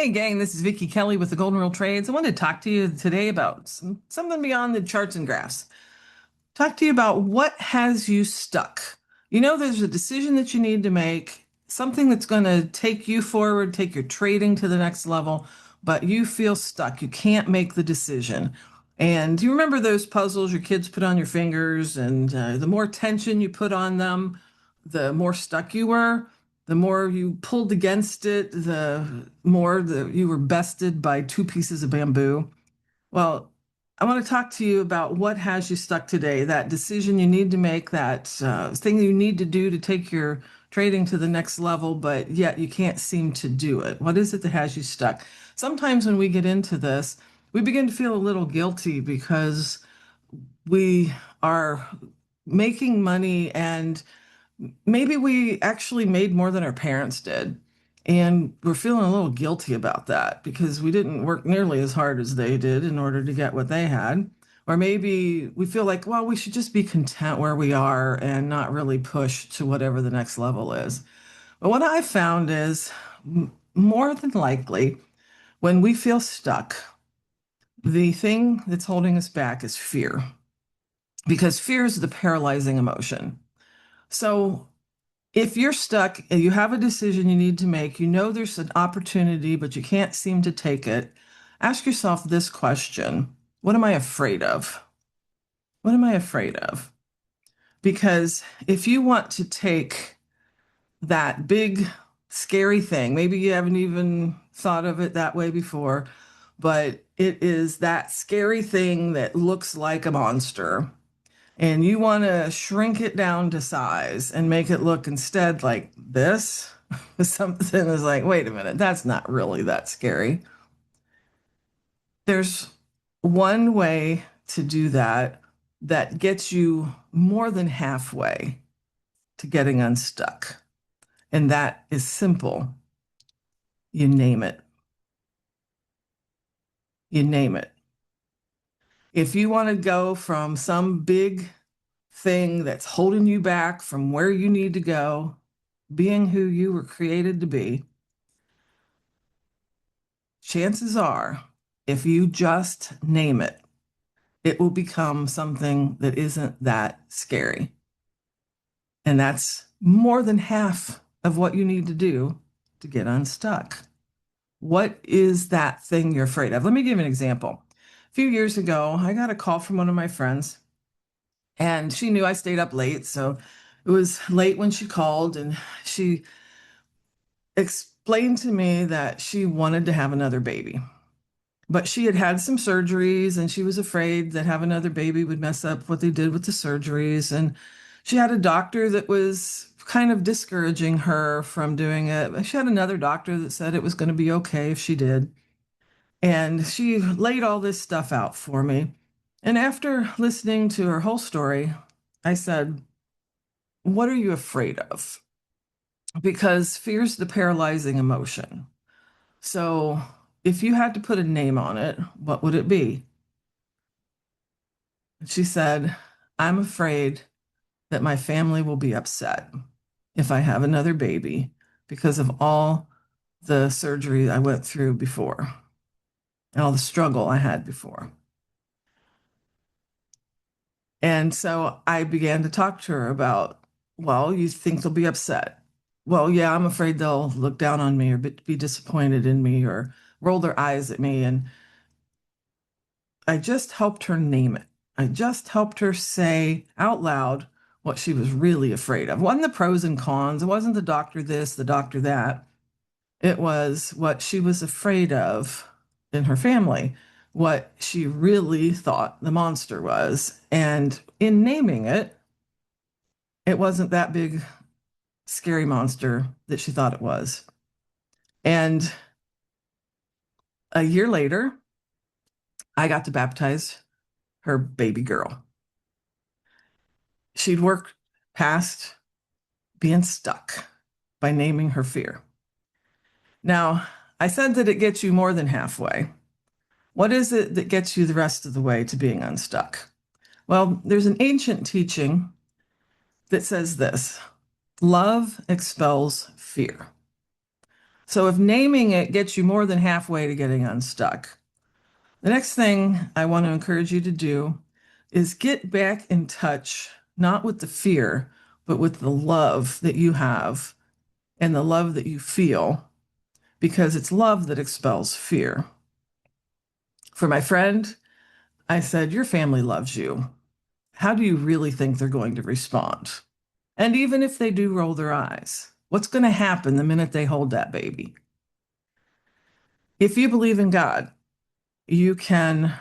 Hey gang, this is Vicky Kelly with the Golden Rule Trades. I wanted to talk to you today about something beyond the charts and graphs. Talk to you about what has you stuck. You know, there's a decision that you need to make, something that's going to take you forward, take your trading to the next level, but you feel stuck. You can't make the decision. And you remember those puzzles your kids put on your fingers, and the more tension you put on them, the more stuck you were. The more you pulled against it, the more you were bested by two pieces of bamboo. Well, I want to talk to you about what has you stuck today, that decision you need to make, that thing you need to do to take your trading to the next level, but yet you can't seem to do it. What is it that has you stuck? Sometimes when we get into this, we begin to feel a little guilty because we are making money and maybe we actually made more than our parents did. And we're feeling a little guilty about that because we didn't work nearly as hard as they did in order to get what they had. Or maybe we feel like, well, we should just be content where we are and not really push to whatever the next level is. But what I found is more than likely, when we feel stuck, the thing that's holding us back is fear, because fear is the paralyzing emotion. So if you're stuck and you have a decision you need to make, you know there's an opportunity, but you can't seem to take it, ask yourself this question: what am I afraid of? What am I afraid of? Because if you want to take that big, scary thing, maybe you haven't even thought of it that way before, but it is that scary thing that looks like a monster, and you want to shrink it down to size and make it look instead like this, something is like, wait a minute, that's not really that scary. There's one way to do that that gets you more than halfway to getting unstuck, and that is simple. You name it. You name it. If you want to go from some big thing that's holding you back from where you need to go, being who you were created to be, chances are, if you just name it, it will become something that isn't that scary. And that's more than half of what you need to do to get unstuck. What is that thing you're afraid of? Let me give you an example. A few years ago, I got a call from one of my friends, and she knew I stayed up late. So it was late when she called, and she explained to me that she wanted to have another baby. But she had had some surgeries and she was afraid that having another baby would mess up what they did with the surgeries. And she had a doctor that was kind of discouraging her from doing it. She had another doctor that said it was going to be okay if she did. And she laid all this stuff out for me. And after listening to her whole story, I said, what are you afraid of? Because fear's the paralyzing emotion. So if you had to put a name on it, what would it be? She said, I'm afraid that my family will be upset if I have another baby because of all the surgery I went through before and all the struggle I had before. And so I began to talk to her about, well, you think they'll be upset? Well, yeah, I'm afraid they'll look down on me or be disappointed in me or roll their eyes at me. And I just helped her name it. I just helped her say out loud what she was really afraid of. It wasn't the pros and cons. It wasn't the doctor this, the doctor that. It was what she was afraid of in her family, what she really thought the monster was. And in naming it, it wasn't that big, scary monster that she thought it was. And a year later, I got to baptize her baby girl. She'd worked past being stuck by naming her fear. Now, I said that it gets you more than halfway. What is it that gets you the rest of the way to being unstuck? Well, there's an ancient teaching that says this: love expels fear. So if naming it gets you more than halfway to getting unstuck, the next thing I want to encourage you to do is get back in touch, not with the fear, but with the love that you have and the love that you feel, because it's love that expels fear. For my friend, I said, your family loves you. How do you really think they're going to respond? And even if they do roll their eyes, what's going to happen the minute they hold that baby? If you believe in God, you can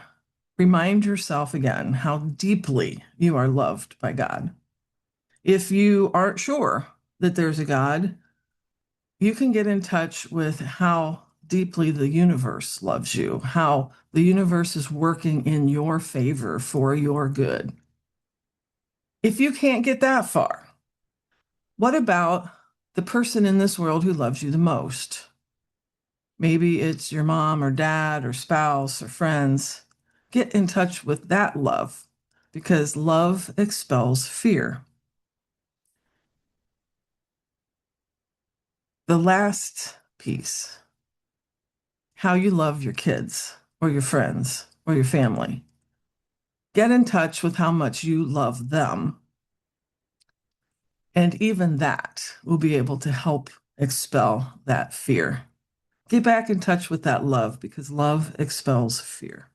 remind yourself again how deeply you are loved by God. If you aren't sure that there's a God, you can get in touch with how deeply the universe loves you, how the universe is working in your favor for your good. If you can't get that far, what about the person in this world who loves you the most? Maybe it's your mom or dad or spouse or friends. Get in touch with that love because love expels fear. The last piece, how you love your kids or your friends or your family. Get in touch with how much you love them. And even that will be able to help expel that fear. Get back in touch with that love because love expels fear.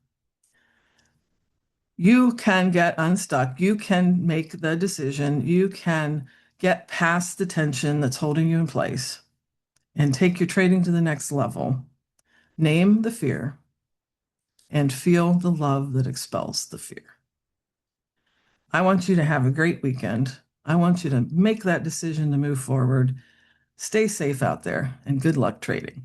You can get unstuck. You can make the decision. You can get past the tension that's holding you in place and take your trading to the next level. Name the fear and feel the love that expels the fear. I want you to have a great weekend. I want you to make that decision to move forward. Stay safe out there and good luck trading.